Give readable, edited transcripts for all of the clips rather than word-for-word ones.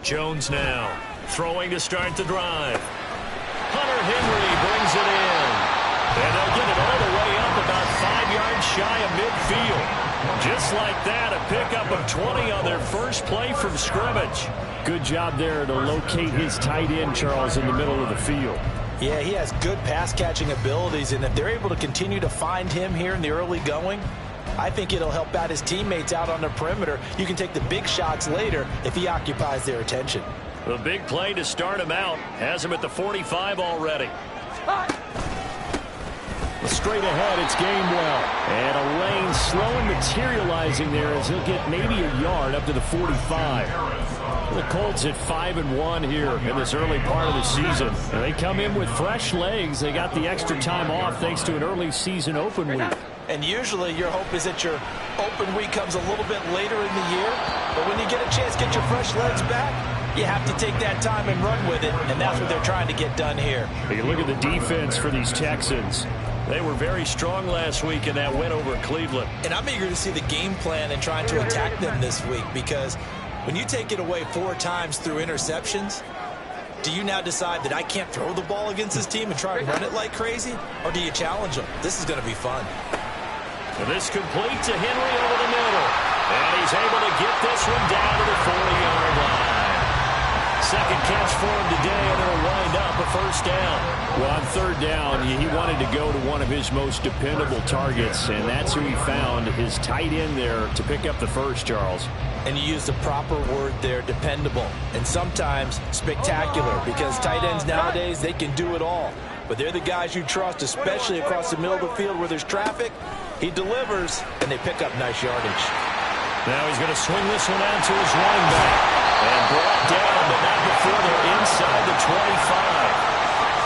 Jones now throwing to start the drive. Hunter Henry brings it in. And they'll get it all the way up about 5 yards shy of midfield. Just like that, a pickup of 20 on their first play from scrimmage. Good job there to locate his tight end, Charles, in the middle of the field. Yeah, he has good pass-catching abilities, and if they're able to continue to find him here in the early going, I think it'll help out his teammates out on the perimeter. You can take the big shots later if he occupies their attention. The big play to start him out has him at the 45 already. Straight ahead, it's Gainwell. And a lane slow and materializing there as he'll get maybe a yard up to the 45. The Colts at 5-1 here in this early part of the season. And they come in with fresh legs. They got the extra time off thanks to an early season open week. And usually your hope is that your open week comes a little bit later in the year. But when you get a chance to get your fresh legs back, you have to take that time and run with it. And that's what they're trying to get done here. You look at the defense for these Texans. They were very strong last week in that win over Cleveland. And I'm eager to see the game plan and trying to attack them this week, because when you take it away 4 times through interceptions, do you now decide that I can't throw the ball against this team and try to run it like crazy? Or do you challenge them? This is going to be fun. And this complete to Henry over the middle. And he's able to get this one down to the 40-yard line. Second catch for him today, and it'll wind up a first down. Well, on third down, he wanted to go to one of his most dependable targets, and that's who he found, his tight end there, to pick up the first, Charles. And you use the proper word there, dependable, and sometimes spectacular, because tight ends nowadays, they can do it all. But they're the guys you trust, especially across the middle of the field where there's traffic. He delivers, and they pick up nice yardage. Now he's going to swing this one out to his running back. And brought down, but not before they're inside the 25.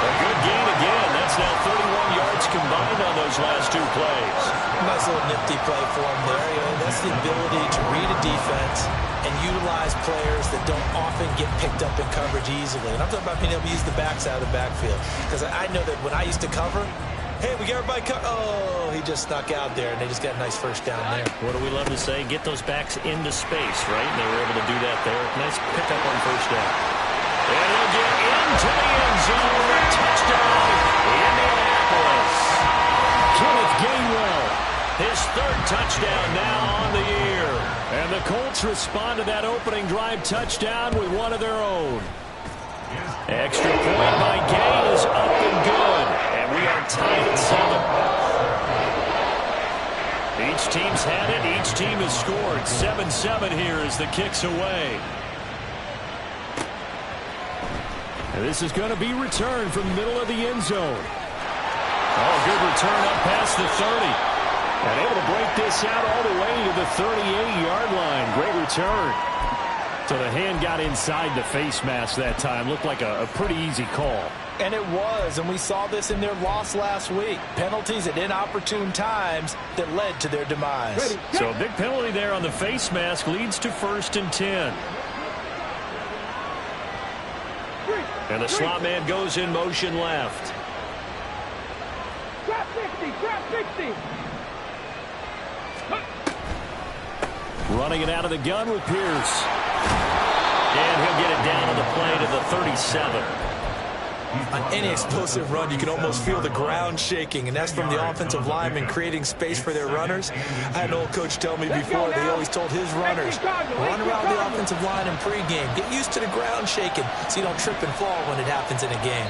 A good gain again. That's now 31 yards combined on those last 2 plays. Nice little nifty play for him there. You know, that's the ability to read a defense and utilize players that don't often get picked up in coverage easily. And I'm talking about being able to use the backs out of the backfield. Because I know that when I used to cover, hey, we got everybody covered. Oh, he just snuck out there, and they just got a nice first down there. What do we love to say? Get those backs into space, right? And they were able to do that there. Nice pickup on first down. And he'll get into the end zone. Touchdown, Indianapolis. Kenneth Gainwell. His 3rd touchdown now on the year. And the Colts respond to that opening drive touchdown with one of their own. Extra point by Gay is up and good. And we are tied at 7. Each team's had it. Each team has scored. 7-7 here as the kick's away. And this is going to be returned from the middle of the end zone. Oh, good return up past the 30. And able to break this out all the way to the 38-yard line. Great return. So the hand got inside the face mask that time. Looked like a pretty easy call. And it was, and we saw this in their loss last week. Penalties at inopportune times that led to their demise. So a big penalty there on the face mask leads to 1st and 10. And the slot man goes in motion left. Trap 60, trap 60. Running it out of the gun with Pierce. And he'll get it down on the play to the 37. On any explosive run, you can almost feel the ground shaking, and that's from the offensive linemen creating space for their runners. I had an old coach tell me before that he always told his runners, run around the offensive line in pregame. Get used to the ground shaking so you don't trip and fall when it happens in a game.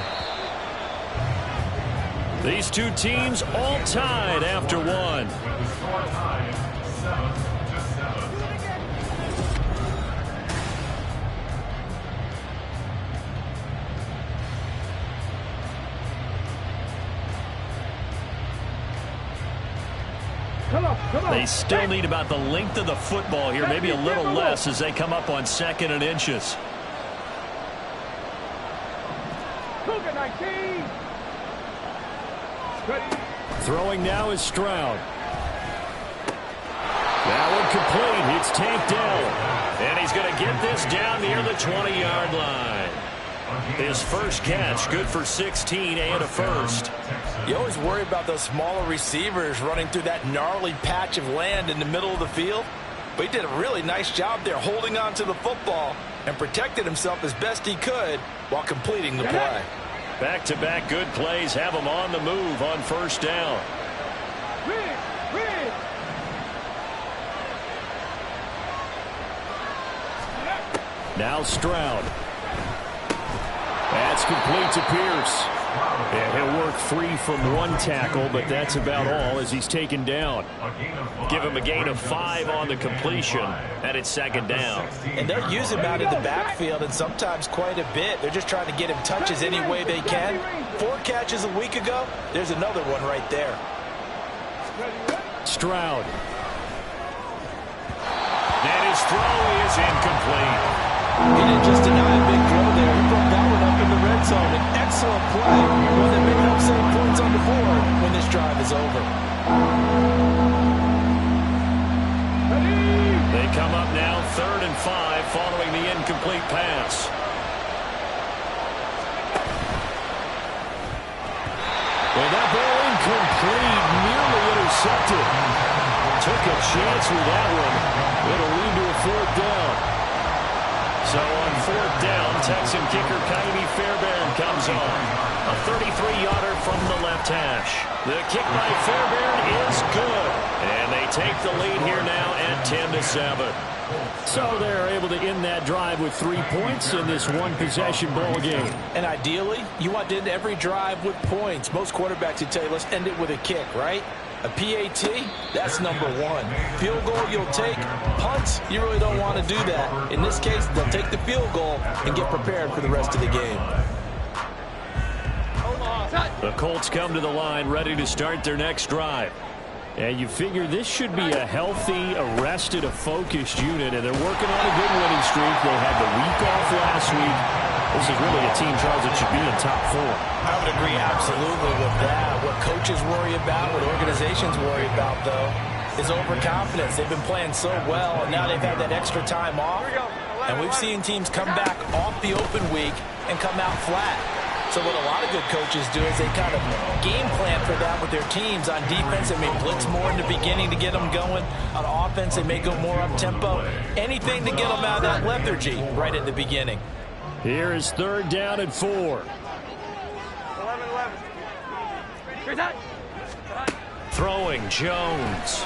These 2 teams all tied after 1. They still need about the length of the football here, maybe a little less as they come up on 2nd and inches. Throwing now is Stroud. That one complete. It's tanked down. And he's going to get this down near the 20-yard line. His first catch, good for 16 and a first. You always worry about those smaller receivers running through that gnarly patch of land in the middle of the field. but he did a really nice job there holding on to the football and protected himself as best he could while completing the play. Back-to-back good plays have him on the move on first down. Now Stroud. That's complete to Pierce. Yeah, he'll work free from one tackle, but that's about all as he's taken down. Give him a gain of 5 on the completion, and it's second down. And they'll use him out in the backfield, and sometimes quite a bit. They're just trying to get him touches any way they can. 4 catches a week ago. There's another one right there. Stroud. And his throw is incomplete. He didn't just deny a big throw there. He brought that one up in the red zone. An excellent play. One that may help save points on the board when this drive is over. They come up now 3rd and 5 following the incomplete pass. And that ball incomplete, nearly intercepted. Took a chance with that one. It'll lead to a 4th down. So on 4th down, Texan kicker Kaimi Fairbairn comes on. A 33-yarder from the left hash. The kick by Fairbairn is good. And they take the lead here now at 10-7. So they're able to end that drive with 3 points in this one-possession ball game. And ideally, you want to end every drive with points. Most quarterbacks would tell you, let's end it with a kick, right? A PAT, that's number 1. Field goal you'll take. Punts, you really don't want to do that. In this case, they'll take the field goal and get prepared for the rest of the game. The Colts come to the line ready to start their next drive. And you figure this should be a healthy, arrested, a focused unit, and they're working on a good winning streak. They had the week off last week. This is really a team, Charles, that should be in top 4. I would agree absolutely with that. What coaches worry about, what organizations worry about, though, is overconfidence. They've been playing so well, and now they've had that extra time off. And we've seen teams come back off the open week and come out flat. So what a lot of good coaches do is they kind of game plan for that with their teams. On defense, they may blitz more in the beginning to get them going. On offense, they may go more up-tempo. Anything to get them out of that lethargy right at the beginning. Here is 3rd down and 4. 11. Throwing, Jones.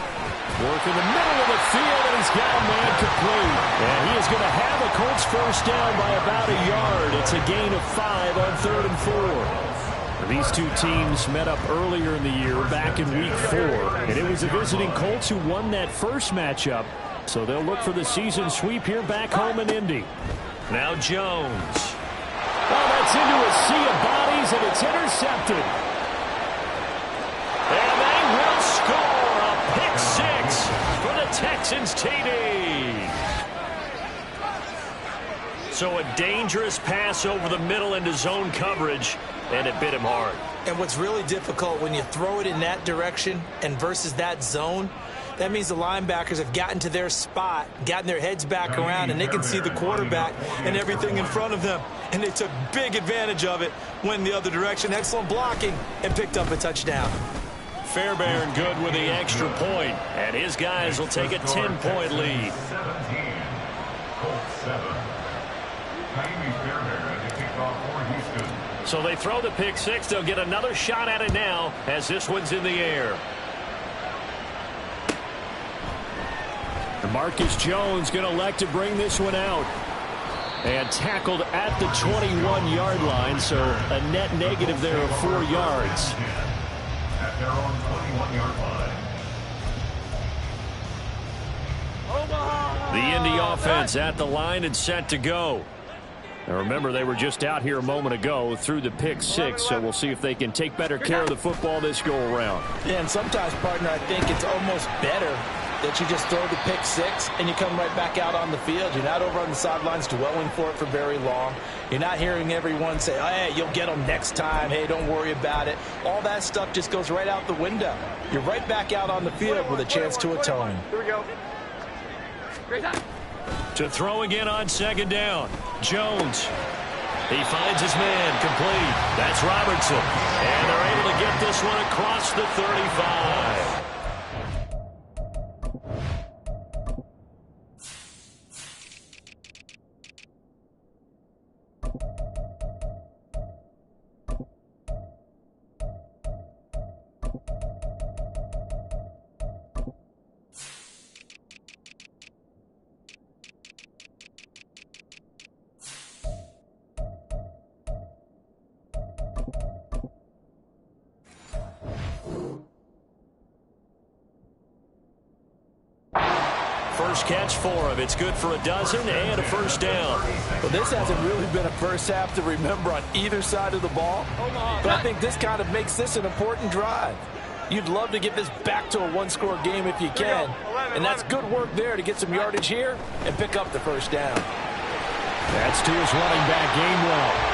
Working the middle of the field, and he's got a man complete. And he is going to have a Colts first down by about a yard. It's a gain of 5 on 3rd and 4. These two teams met up earlier in the year, back in Week 4. And it was the visiting Colts who won that first matchup. So they'll look for the season sweep here back home in Indy. Now Jones. Oh, that's into a sea of bodies, and it's intercepted. And they will score a pick 6 for the Texans TD. So a dangerous pass over the middle into zone coverage, and it bit him hard. And what's really difficult when you throw it in that direction and versus that zone, that means the linebackers have gotten to their spot, gotten their heads back around, and they can see the quarterback and everything in front of them. And they took big advantage of it, went the other direction. Excellent blocking, and picked up a touchdown. Fairbairn good with the extra point, and his guys will take a 10-point lead. 17, Colts 7. Kaimi Fairbairn at the kickoff for Houston. So they throw the pick 6. They'll get another shot at it now as this one's in the air. Marcus Jones going to elect to bring this one out. And tackled at the 21-yard line, so a net negative there of 4 yards. At their own 21-yard line. The Indy offense at the line and set to go. Now remember, they were just out here a moment ago through the pick 6, so we'll see if they can take better care of the football this go-around. Yeah, and sometimes, partner, I think it's almost better that you just throw the pick 6 and you come right back out on the field. You're not over on the sidelines dwelling for it for very long. You're not hearing everyone say, oh, hey, you'll get them next time. Hey, don't worry about it. All that stuff just goes right out the window. You're right back out on the field with a chance to atone. Here we go. Great time. To throw again on 2nd down. Jones. He finds his man complete. That's Robertson. And they're able to get this one across the 35. First catch for him. It's good for a dozen and a first down. Well, this hasn't really been a first half to remember on either side of the ball. But I think this kind of makes this an important drive. You'd love to get this back to a one-score game if you can. And that's good work there to get some yardage here and pick up the first down. That's to his running back, Gainwell.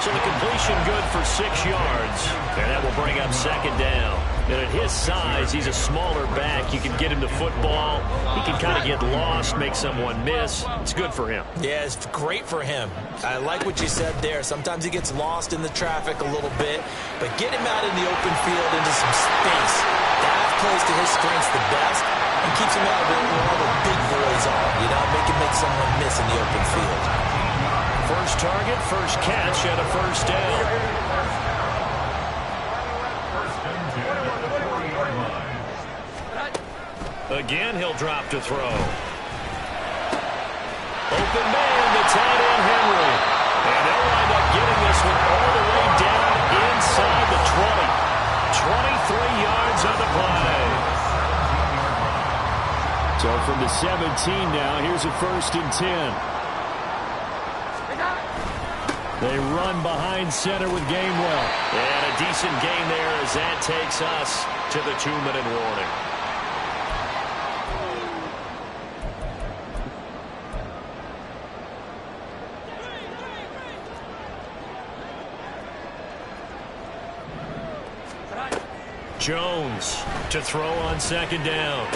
So the completion good for 6 yards. And that will bring up second down. And at his size, he's a smaller back. You can get him the football. He can kind of get lost, make someone miss. It's good for him. Yeah, it's great for him. I like what you said there. Sometimes he gets lost in the traffic a little bit. But get him out in the open field into some space. That plays to his strengths the best and keeps him out of it where all the big boys are. You know, make someone miss in the open field. First target, first catch, and a first down. Again, he'll drop to throw. Open man, the tight end, Henry. And they'll wind up getting this one all the way down inside the 20. 23 yards on the play. So from the 17 now, here's a 1st and 10. They run behind center with Gainwell. And a decent gain there as that takes us to the 2-minute warning. Jones to throw on second down.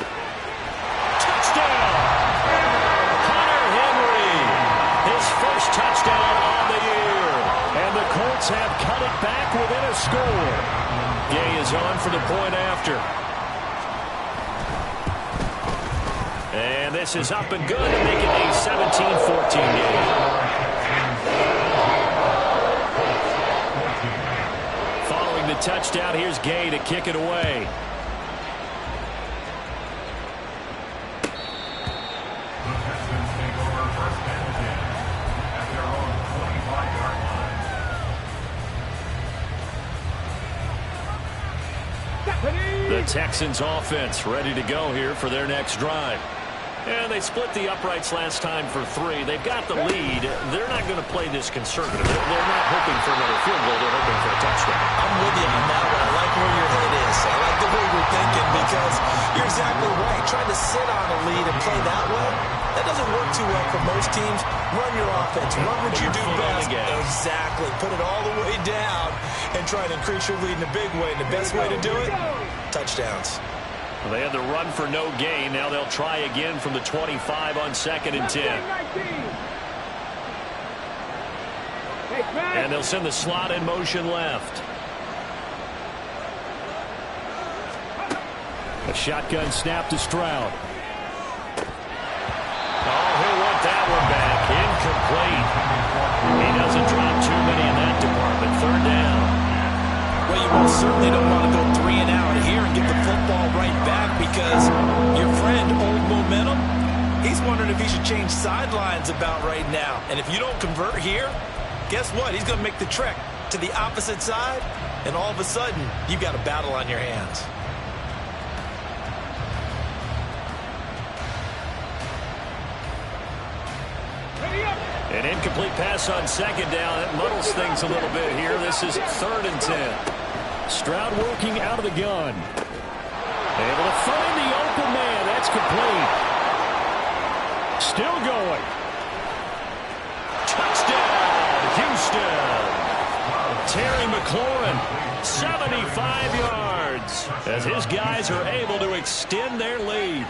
Touchdown! Hunter Henry. His first touchdown on the year. And the Colts have cut it back within a score. Gay is on for the point after. And this is up and good to make it a 17-14 game. The touchdown, here's Gay to kick it away. The Texans offense ready to go here for their next drive. And they split the uprights last time for 3. They've got the lead. They're not going to play this conservative. They're not hoping for another field goal. They're hoping for a touchdown. I'm with you on that one. I like where your head is. I like the way you're thinking because you're exactly right. Trying to sit on a lead and play that way, that doesn't work too well for most teams. Run your offense. Run what you do best. Exactly. Put it all the way down and try to increase your lead in a big way. And the best way to do it, touchdowns. Well, they had the run for no gain. Now they'll try again from the 25 on 2nd and 10. And they'll send the slot in motion left. A shotgun snap to Stroud. Oh, he'll want that one back. Incomplete. He doesn't drop too many in that department. 3rd down. Well, you most certainly don't want to go 3 and out here and get the football right back because your friend, Old Momentum, he's wondering if he should change sidelines about right now. And if you don't convert here, guess what? He's going to make the trek to the opposite side, and all of a sudden, you've got a battle on your hands. An incomplete pass on 2nd down. That muddles things a little bit here. This is 3rd and 10. Stroud working out of the gun. Able to find the open man. That's complete. Still going. Touchdown, Houston. Terry McLaurin, 75 yards. As his guys are able to extend their lead.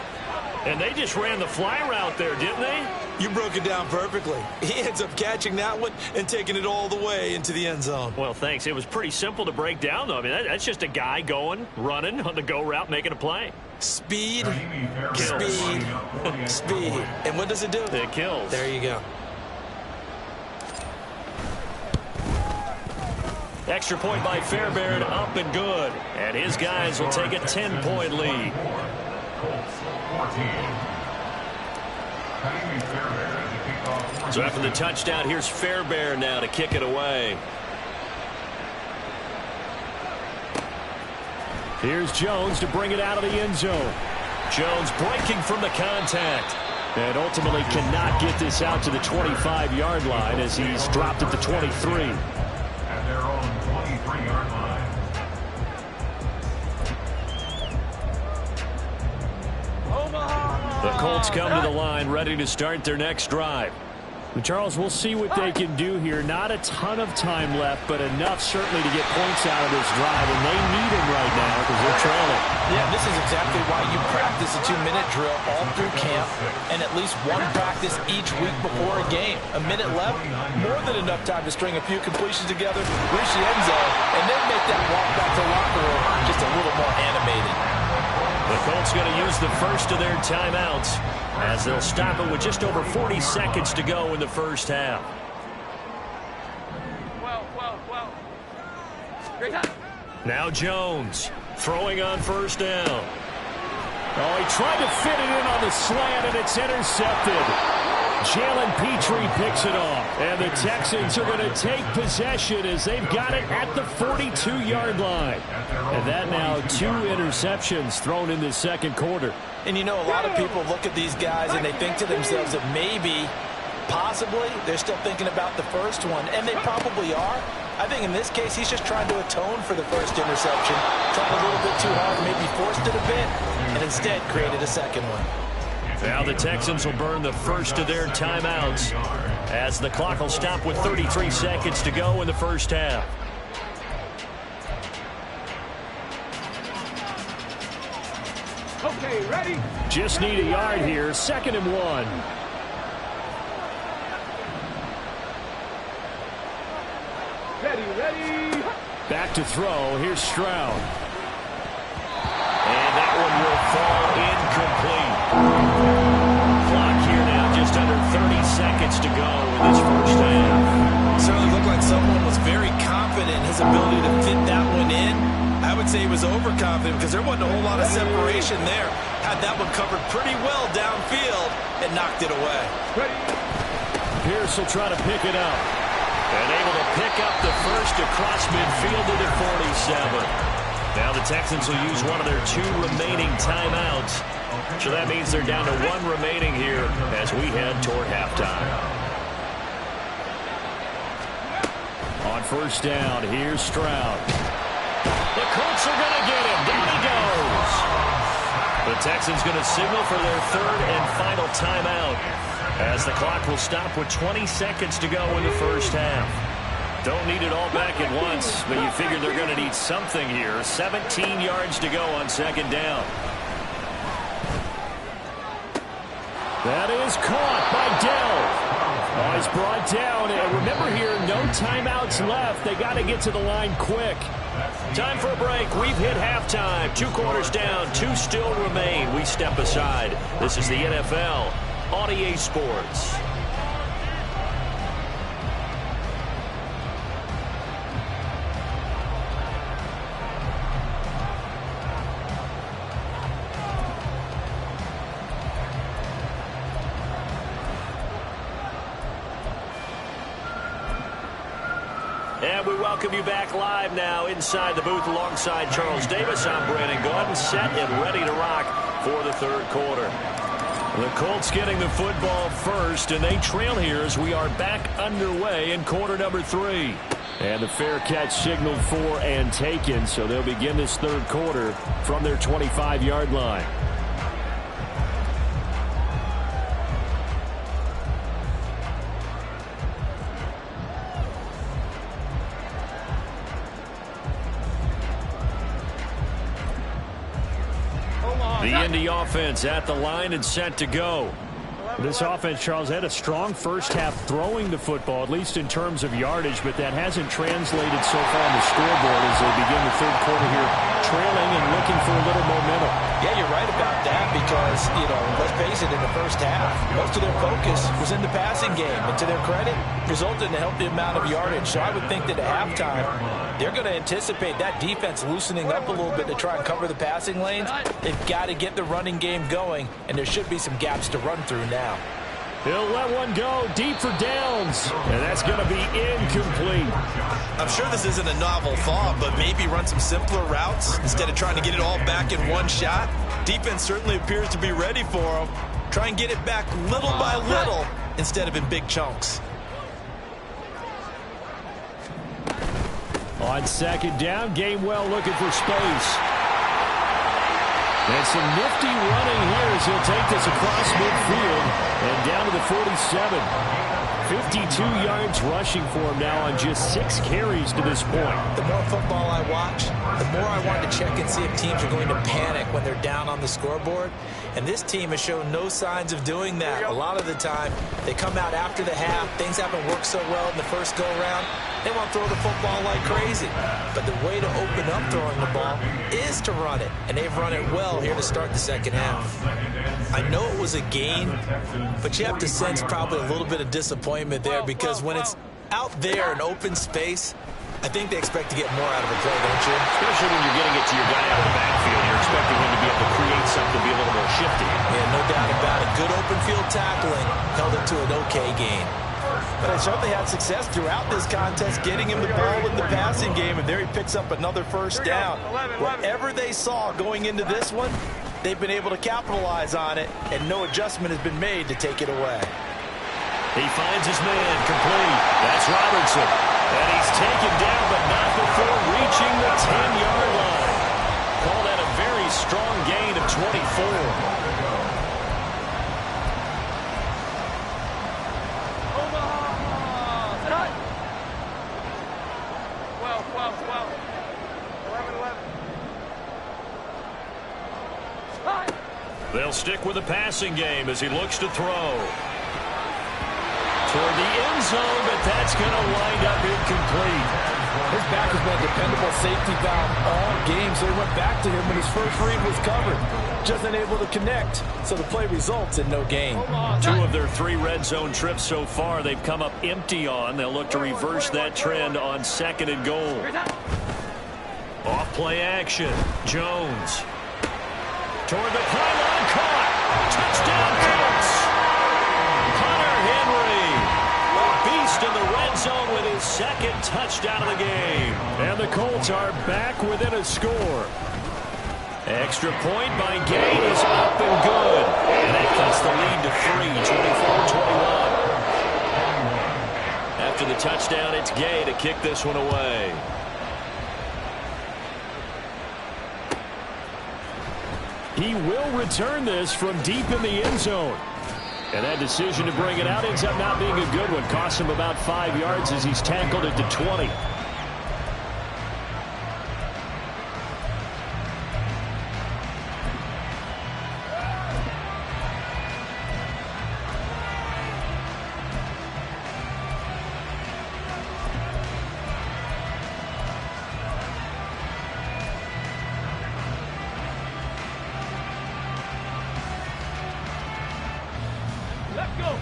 And they just ran the fly route there, didn't they? You broke it down perfectly. He ends up catching that one and taking it all the way into the end zone. Well, thanks. It was pretty simple to break down, though. I mean, that's just a guy going, running on the go route, making a play. Speed, speed, speed. And what does it do? It kills. There you go. Extra point by Fairbairn, up and good. And his guys will take a 10-point lead. So after the touchdown, here's Fairbairn now to kick it away. Here's Jones to bring it out of the end zone. Jones breaking from the contact. And ultimately cannot get this out to the 25-yard line as he's dropped at the 23. At their own 23-yard line. The Colts come to the line ready to start their next drive. Charles, we'll see what they can do here. Not a ton of time left, but enough certainly to get points out of this drive, and they need him right now because they're trailing. Yeah, this is exactly why you practice a 2-minute drill all through camp and at least one practice each week before a game. A minute left, more than enough time to string a few completions together, reach the end zone, and then make that walk back to the locker room just a little more animated. The Colts going to use the first of their timeouts as they'll stop it with just over 40 seconds to go in the first half. Now Jones throwing on first down. Oh, he tried to fit it in on the slant, and it's intercepted. Jalen Petrie picks it off, and the Texans are going to take possession as they've got it at the 42-yard line. And that now 2 interceptions thrown in the second quarter. And you know, a lot of people look at these guys and they think to themselves that maybe, possibly, they're still thinking about the first one, and they probably are. I think in this case, he's just trying to atone for the first interception, tried a little bit too hard, maybe forced it a bit, and instead created a second one. Now the Texans will burn the first of their timeouts as the clock will stop with 33 seconds to go in the first half. Okay, ready? Just need a yard here. 2nd and 1. Ready. Back to throw. Here's Stroud. And that one will fall incomplete. Clock here now just under 30 seconds to go in this first half. Certainly looked like someone was very confident in his ability to fit that one in. I would say he was overconfident because there wasn't a whole lot of separation there. Had that one covered pretty well downfield and knocked it away. Pierce will try to pick it up. And able to pick up the first across midfield to the 47. Now the Texans will use one of their 2 remaining timeouts. So that means they're down to 1 remaining here as we head toward halftime. On first down, here's Stroud. The Colts are going to get him. Down he goes. The Texans going to signal for their 3rd and final timeout as the clock will stop with 20 seconds to go in the first half. Don't need it all back at once, but you figure they're going to need something here. 17 yards to go on 2nd down. That is caught by Dell. Oh, he's brought down. And remember here, no timeouts left. They got to get to the line quick. Time for a break. We've hit halftime. 2 quarters down. 2 still remain. We step aside. This is the NFL on EA Sports. And we welcome you back live now inside the booth alongside Charles Davis. I'm Brandon Gordon, set and ready to rock for the 3rd quarter. The Colts getting the football first, and they trail here as we are back underway in quarter number 3. And the fair catch signaled for and taken, so they'll begin this 3rd quarter from their 25-yard line. The Indy offense at the line and set to go. This offense, Charles, had a strong first half throwing the football, at least in terms of yardage, but that hasn't translated so far on the scoreboard as they begin the 3rd quarter here trailing and looking for a little momentum. Yeah, you're right about that because, let's face it, in the first half, most of their focus was in the passing game. And to their credit, resulted in a healthy amount of yardage. So I would think that at halftime, they're going to anticipate that defense loosening up a little bit to try and cover the passing lanes. They've got to get the running game going, and there should be some gaps to run through now. He'll let one go deep for downs, and that's going to be incomplete. I'm sure this isn't a novel thought, but maybe run some simpler routes instead of trying to get it all back in one shot. Defense certainly appears to be ready for them. Try and get it back little by little instead of in big chunks. On second down, Gainwell looking for space. And some nifty running here as he'll take this across midfield and down to the 47. 52 yards rushing for him now on just 6 carries to this point. The more football I watch, the more I want to check and see if teams are going to panic when they're down on the scoreboard. And this team has shown no signs of doing that. A lot of the time, they come out after the half. Things haven't worked so well in the first go-around. They want to throw the football like crazy. But the way to open up throwing the ball is to run it. And they've run it well here to start the second half. I know it was a gain, but you have to sense probably a little bit of disappointment there because when it's out there in open space, I think they expect to get more out of a play, don't you? Especially when you're getting it to your guy out of the backfield. You're expecting him to be able to create something, be a little more shifty. Yeah, no doubt about it. Good open field tackling held it to an okay gain. But I certainly had success throughout this contest getting him the ball in the passing game, and there he picks up another first down. Whatever they saw going into this one, they've been able to capitalize on it, and no adjustment has been made to take it away. He finds his man complete. That's Robertson. And he's taken down, but not before reaching the 10-yard line. Call that a very strong gain of 24. They'll stick with the passing game as he looks to throw. Toward the end zone, but that's going to wind up incomplete. His back has been a dependable safety valve all game, so he went back to him when his first read was covered. Just unable to connect, so the play results in no gain. 2 of their 3 red zone trips so far, they've come up empty on. They'll look to reverse that trend on 2nd and goal. Off play action. Jones. Toward the pylon, caught. Touchdown, Colts. Hunter Henry, a beast in the red zone with his 2nd touchdown of the game. And the Colts are back within a score. Extra point by Gay is up and good. And that cuts the lead to 3, 24-21. After the touchdown, it's Gay to kick this one away. He will return this from deep in the end zone. And that decision to bring it out ends up not being a good one. Costs him about 5 yards as he's tackled it to 20.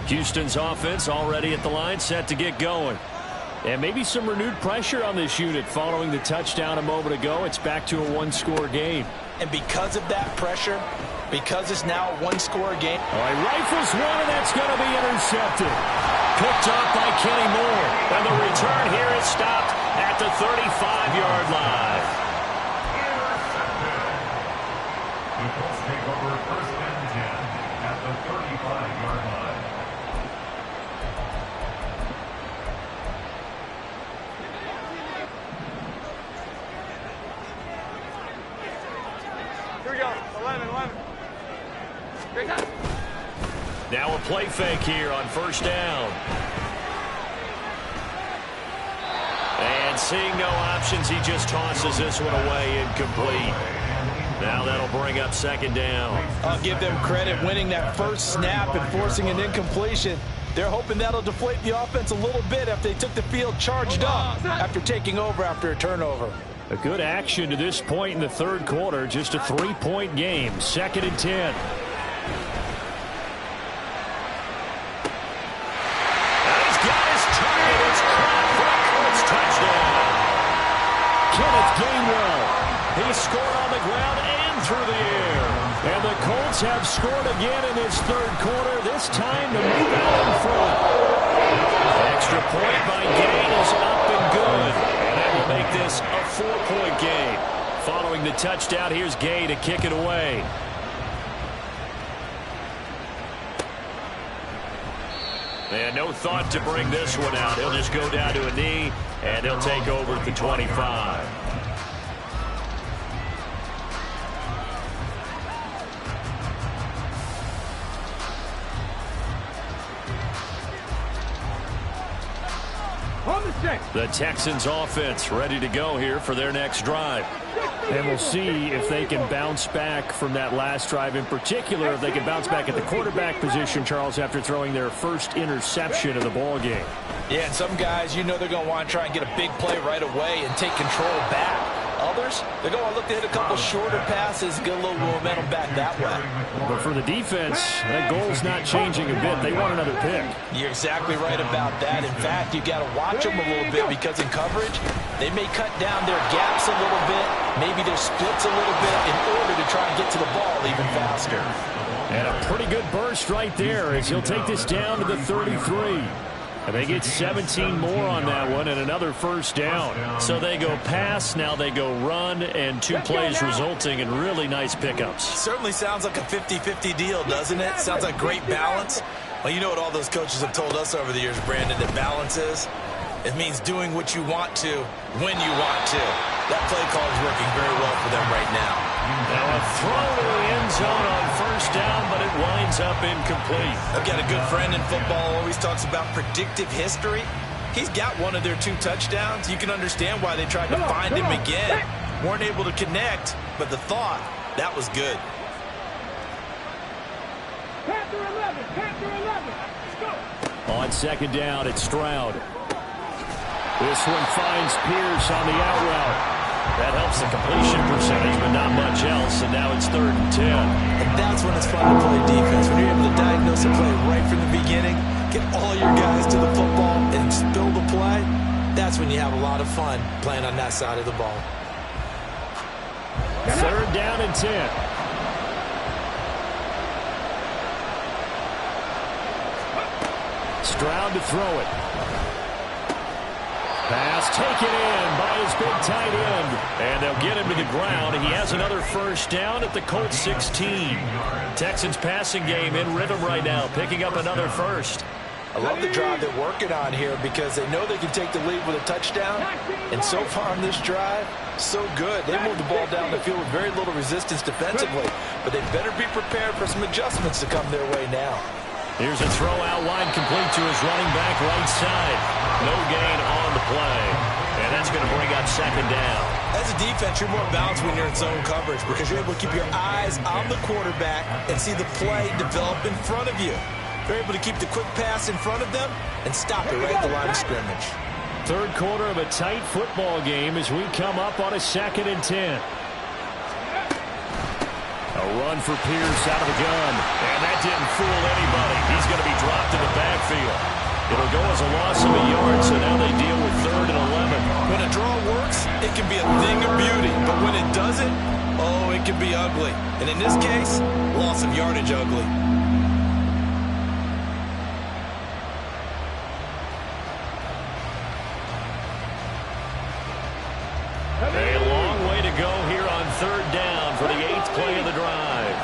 Houston's offense already at the line, set to get going. And maybe some renewed pressure on this unit following the touchdown a moment ago. It's back to a 1-score game. And because of that pressure, because it's now a 1-score game. Oh, he rifles one, and that's going to be intercepted. Picked off by Kenny Moore. And the return here is stopped at the 35-yard line. The Colts take over 1st and 10 at the 35-yard line. Now a play fake here on 1st down. And seeing no options, he just tosses this one away incomplete. Now that'll bring up 2nd down. I'll give them credit winning that first snap and forcing an incompletion. They're hoping that'll deflate the offense a little bit after they took the field charged up after taking over after a turnover. A good action to this point in the third quarter. Just a 3-point game. 2nd and 10. He's got his target. It's caught for a Colts touchdown. Kenneth Gainwell. He scored on the ground and through the air. And the Colts have scored again in this third quarter. This time to move out in front. Extra point by Gain is up and good. And that will make this a 4-point game. Following the touchdown, here's Gay to kick it away. And no thought to bring this one out. He'll just go down to a knee, and he'll take over at the 25. The Texans offense ready to go here for their next drive. And we'll see if they can bounce back from that last drive. In particular, if they can bounce back at the quarterback position, Charles, after throwing their first interception of the ball game. Yeah, and some guys, you know they're going to want to try and get a big play right away and take control back. Others, they're going to look to hit a couple shorter passes, get a little momentum back that way. But for the defense, that goal's not changing a bit. They want another pick. You're exactly right about that. In fact, you got to watch them a little bit because in coverage, they may cut down their gaps a little bit, maybe their splits a little bit in order to try and get to the ball even faster. And a pretty good burst right there as he'll take this down to the 33. And they get 17 more on that one and another first down. So they go pass, now they go run, and 2 plays resulting in really nice pickups. Certainly sounds like a 50-50 deal, doesn't it? Sounds like great balance. Well, you know what all those coaches have told us over the years, Brandon, that balance is? It means doing what you want to when you want to. That play call is working very well for them right now. Now a throw to the end zone on first down, but it winds up incomplete. I've got a good friend in football who always talks about predictive history. He's got one of their 2 touchdowns. You can understand why they tried to find him again. Weren't able to connect, but the thought, that was good. Panther 11, Panther 11. Let's go. On second down, it's Stroud. This one finds Pierce on the out route. That helps the completion percentage, but not much else, and now it's 3rd and 10. And that's when it's fun to play defense. When you're able to diagnose a play right from the beginning, get all your guys to the football and spill the play, that's when you have a lot of fun playing on that side of the ball. 3rd down and 10. Stroud to throw it. Pass taken in by his big tight end. And they'll get him to the ground. He has another first down at the Colts 16. Texans passing game in rhythm right now, picking up another first. I love the drive they're working on here because they know they can take the lead with a touchdown. And so far on this drive, so good. They moved the ball down the field with very little resistance defensively. But they better be prepared for some adjustments to come their way now. Here's a throw out wide complete to his running back right side. No gain on the play. And that's going to bring up second down. As a defense, you're more balanced when you're in zone coverage because you're able to keep your eyes on the quarterback and see the play develop in front of you. They're able to keep the quick pass in front of them and stop it right at the line of scrimmage. Third quarter of a tight football game as we come up on a 2nd and 10. A run for Pierce out of the gun. And that didn't fool anybody. He's going to be dropped in the backfield. It'll go as a loss of a yard, so now they deal with 3rd and 11. When a draw works, it can be a thing of beauty. But when it doesn't, oh, it can be ugly. And in this case, loss of yardage ugly. A long way to go here on 3rd down for the 8th play of the drive.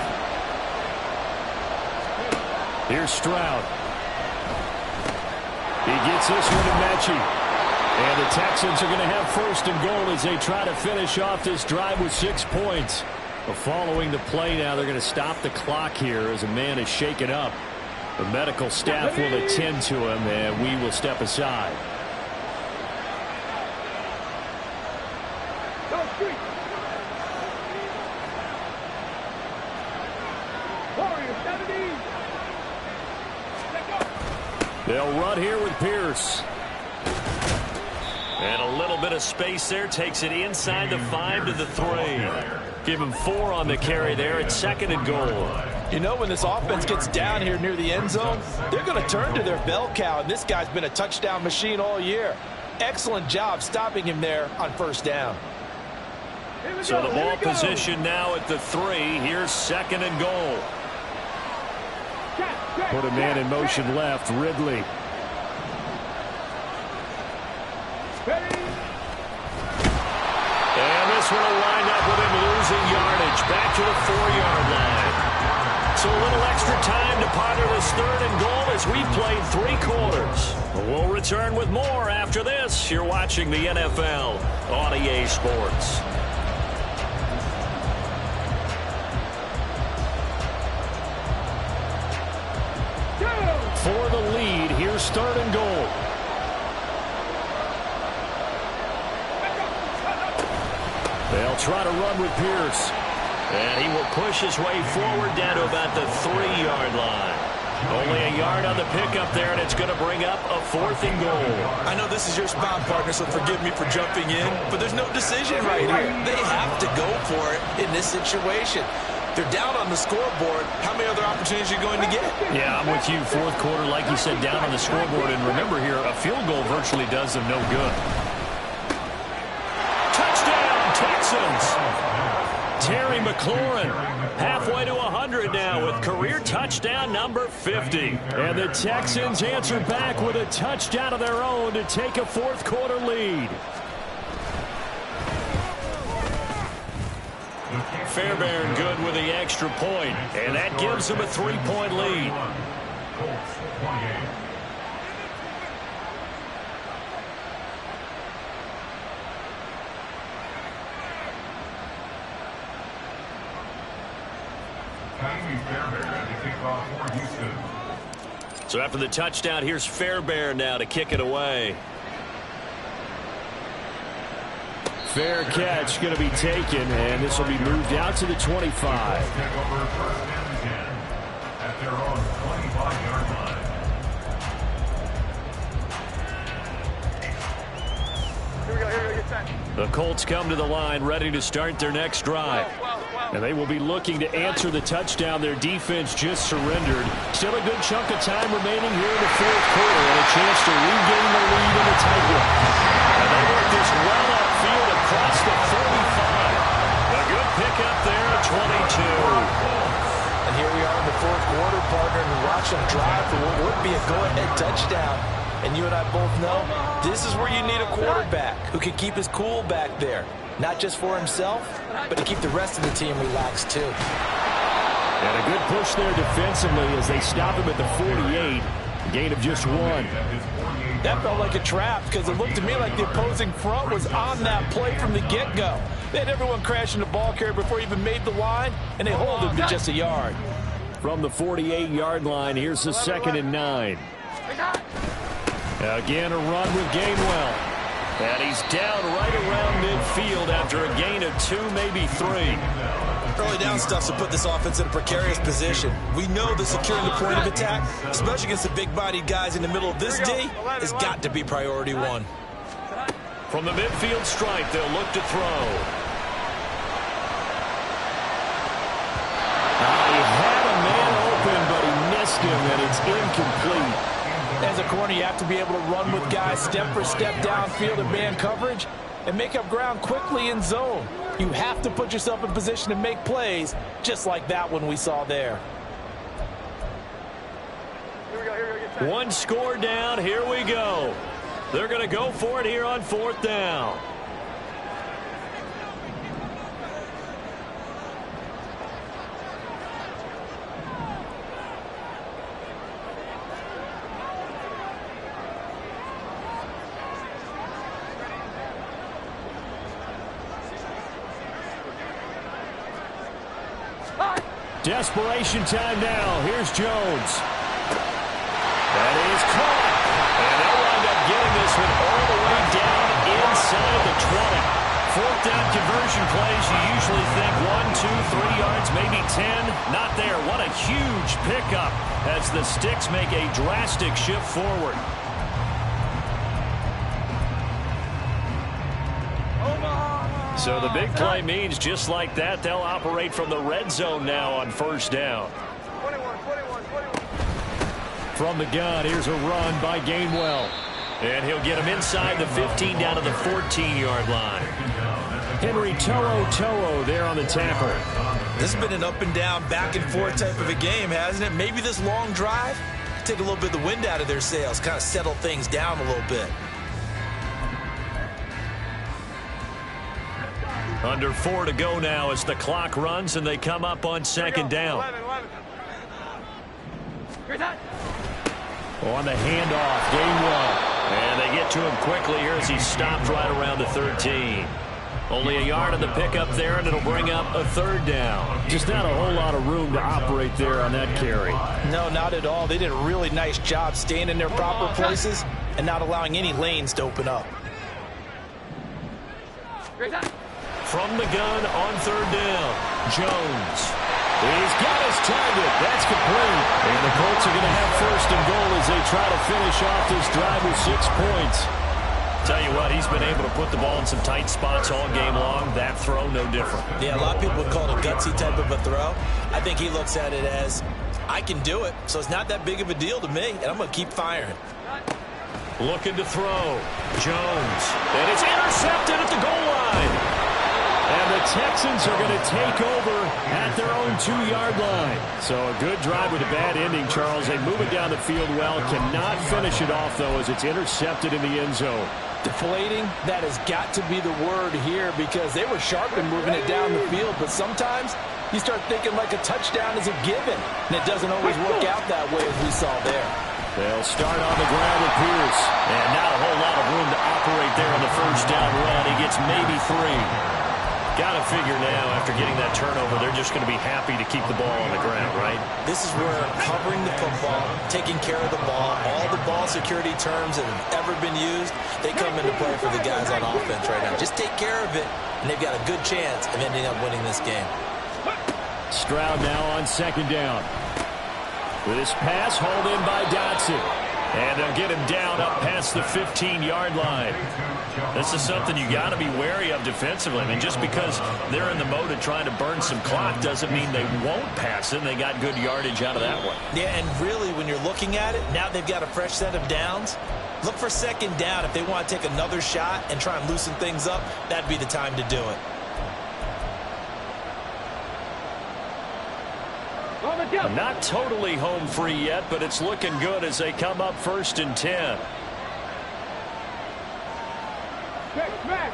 Here's Stroud. He gets this one to Mechie. And the Texans are going to have 1st and goal as they try to finish off this drive with 6 points. But following the play now, they're going to stop the clock here as a man is shaken up. The medical staff will attend to him, and we will step aside. They'll run here with Pierce. And a little bit of space there. Takes it inside the 5 to the 3. Give him 4 on the carry there. It's 2nd and goal. You know, when this offense gets down here near the end zone, they're going to turn to their bell cow, and this guy's been a touchdown machine all year. Excellent job stopping him there on 1st down. So the ball position now at the 3. Here's 2nd and goal. Put a man in motion left. Ridley. And this one will wind up with him losing yardage. Back to the 4-yard line. So a little extra time to ponder this 3rd and goal as we've played 3 quarters. We'll return with more after this. You're watching the NFL on EA Sports. For the lead, here's 3rd and goal. They'll try to run with Pierce. And he will push his way forward down to about the 3-yard line. Only a yard on the pickup there, and it's going to bring up a 4th and goal. I know this is your spot, partner, so forgive me for jumping in, but there's no decision right here. They have to go for it in this situation. They're down on the scoreboard. How many other opportunities are you going to get? Yeah, I'm with you. 4th quarter, like you said, down on the scoreboard. And remember here, a field goal virtually does them no good. Touchdown, Texans! Terry McLaurin halfway to 100 now with career touchdown number 50. And the Texans answer back with a touchdown of their own to take a 4th quarter lead. Fairbairn good with the extra point, and that gives them a 3-point lead. So after the touchdown, here's Fairbairn now to kick it away. Fair catch going to be taken, and this will be moved out to the 25. At their own 25-yard line. The Colts come to the line ready to start their next drive. And they will be looking to answer the touchdown their defense just surrendered. Still a good chunk of time remaining here in the 4th quarter, and a chance to regain the lead in the tight one. And they work this well upfield across the 45. A good pickup there at 22. And here we are in the 4th quarter, partner, and watch them drive for what would be a go-ahead touchdown. And you and I both know this is where you need a quarterback who can keep his cool back there. Not just for himself, but to keep the rest of the team relaxed too. And a good push there defensively as they stop him at the 48. Gain of just 1. That felt like a trap because it looked to me like the opposing front was on that play from the get-go. They had everyone crashing the ball carrier before he even made the line, and they hold him to just a yard. From the 48-yard line, here's the 2nd and 9. Again, a run with Gainwell. And he's down right around midfield after a gain of 2, maybe 3. Early down stuff to put this offense in a precarious position. We know that securing the point of attack, especially against the big-bodied guys in the middle of this D, has got to be priority 1. From the midfield stripe, they'll look to throw. He had a man open, but he missed him, and it's incomplete. As a corner, you have to be able to run with guys step for step downfield in man coverage and make up ground quickly in zone. You have to put yourself in position to make plays, just like that one we saw there. One score down. Here we go. They're going to go for it here on 4th down. Desperation time now. Here's Jones. That is caught. And they'll wind up getting this one all the way down inside the 20. 4th down conversion plays, you usually think 1, 2, 3 yards, maybe 10. Not there. What a huge pickup as the Sticks make a drastic shift forward. So the big play means just like that, they'll operate from the red zone now on first down. 21. From the gun, here's a run by Gainwell. And he'll get him inside the 15 down to the 14-yard line. Henry To'o there on the tackle. This has been an up and down, back and forth type of a game, hasn't it? Maybe this long drive, take a little bit of the wind out of their sails, kind of settle things down a little bit. Under 4 to go now as the clock runs and they come up on second down. 11. On the handoff, Gainwell. And they get to him quickly here as he stopped right around the 13. Only a yard on the pickup there, and it'll bring up a third down. Just not a whole lot of room to operate there on that carry. No, not at all. They did a really nice job staying in their proper places and not allowing any lanes to open up. From the gun on third down, Jones. He's got his target. That's complete. And the Colts are going to have first and goal as they try to finish off this drive with 6 points. Tell you what, he's been able to put the ball in some tight spots all game long. That throw, no different. Yeah, a lot of people would call it a gutsy type of a throw. I think he looks at it as, I can do it, so it's not that big of a deal to me, and I'm going to keep firing. Looking to throw. Jones. And it's intercepted at the goal line. And the Texans are going to take over at their own 2-yard line. So a good drive with a bad ending, Charles. They move it down the field well. Cannot finish it off, though, as it's intercepted in the end zone. Deflating, that has got to be the word here because they were sharp in moving it down the field. But sometimes you start thinking like a touchdown is a given. And it doesn't always work out that way as we saw there. They'll start on the ground with Pierce. And not a whole lot of room to operate there on the first down run. He gets maybe 3. Got to figure now, after getting that turnover, they're just going to be happy to keep the ball on the ground, right? This is where covering the football, taking care of the ball, all the ball security terms that have ever been used, they come into play for the guys on offense right now. Just take care of it, and they've got a good chance of ending up winning this game. Stroud now on second down. With his pass hauled in by Dotson. And they'll get him down up past the 15-yard line. This is something you got to be wary of defensively. I mean, just because they're in the mode of trying to burn some clock doesn't mean they won't pass it. They got good yardage out of that one. Yeah, and really, when you're looking at it, now they've got a fresh set of downs. Look for second down. If they want to take another shot and try and loosen things up, that'd be the time to do it. Not totally home free yet, but it's looking good as they come up first and 10. Take back.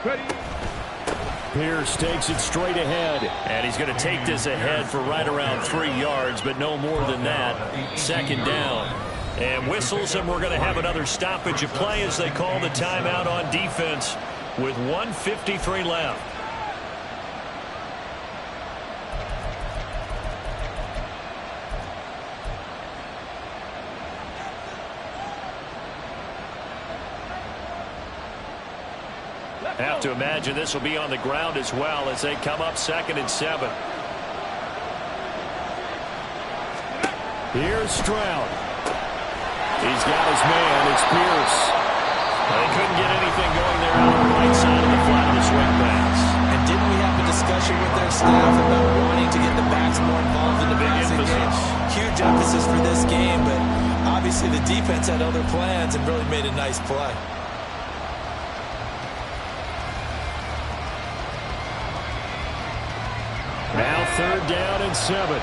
Ready. Pierce takes it straight ahead, and he's going to take this ahead for right around 3 yards, but no more than that. Second down. And whistles, and we're going to have another stoppage of play as they call the timeout on defense with 1:53 left. Have to imagine this will be on the ground as well as they come up 2nd and 7. Here's Stroud. He's got his man. It's Pierce. They couldn't get anything going there on the right side of the flat of the swing pass. And didn't we have a discussion with their staff about wanting to get the backs more involved in the passing game? Huge emphasis for this game, but obviously the defense had other plans and really made a nice play. Now 3rd down and 7. 60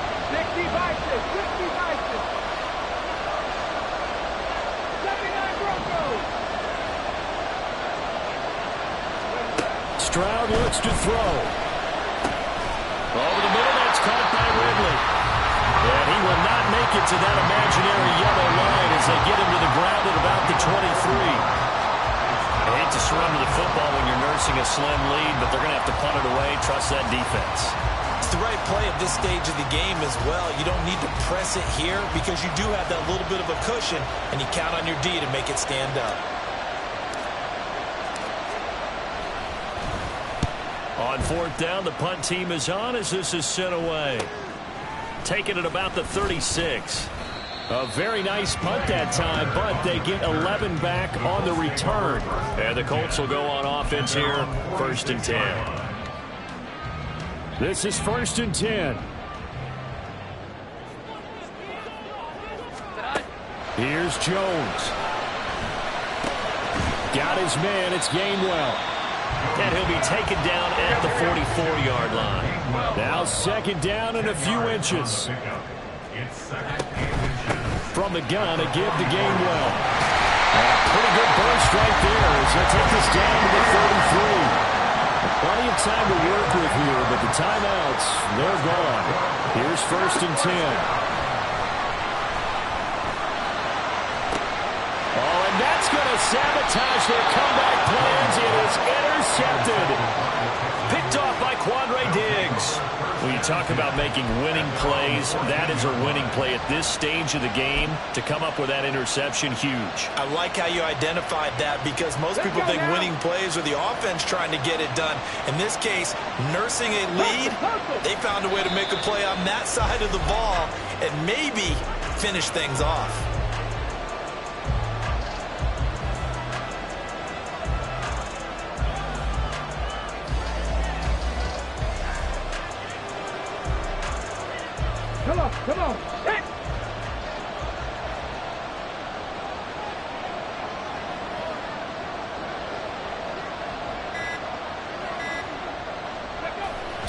Vikings. 79 Broncos. Stroud looks to throw. Over the middle, that's caught by Ridley. And he will not make it to that imaginary yellow line as they get him to the ground at about the 23. I hate to surrender the football when you're nursing a slim lead, but they're going to have to punt it away. Trust that defense. It's the right play at this stage of the game as well. You don't need to press it here because you do have that little bit of a cushion, and you count on your D to make it stand up. On 4th down, the punt team is on as this is sent away. Taking it about the 36. A very nice punt that time, but they get 11 back on the return. And the Colts will go on offense here, 1st and 10. This is 1st and 10. Here's Jones. Got his man. It's Gainwell. And he'll be taken down at the 44-yard line. Now 2nd down and a few inches. From the gun, a give to Gainwell. And a pretty good burst right there as he'll take this down to the 33. Plenty of time to work with here, but the timeouts, they're gone. Here's 1st and 10. Oh, and that's going to sabotage their comeback plans. It is intercepted. Picked off by Quandre Diggs. When you talk about making winning plays, that is a winning play at this stage of the game. To come up with that interception, huge. I like how you identified that because most people think winning plays are the offense trying to get it done. In this case, nursing a lead, they found a way to make a play on that side of the ball and maybe finish things off. Come on. Hit.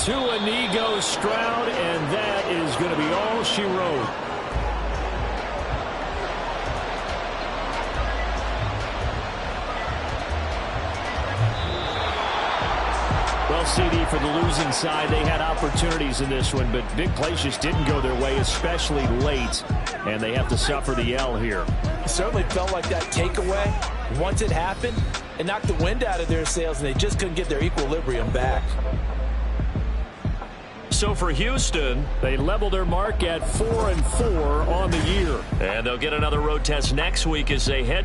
To Inigo Stroud, and that is going to be all she wrote. Well, CD, for the losing side, they had opportunities in this one, but big plays just didn't go their way, especially late, and they have to suffer the L here. It certainly felt like that takeaway, once it happened, it knocked the wind out of their sails, and they just couldn't get their equilibrium back. So for Houston, they level their mark at 4-4 on the year. And they'll get another road test next week as they head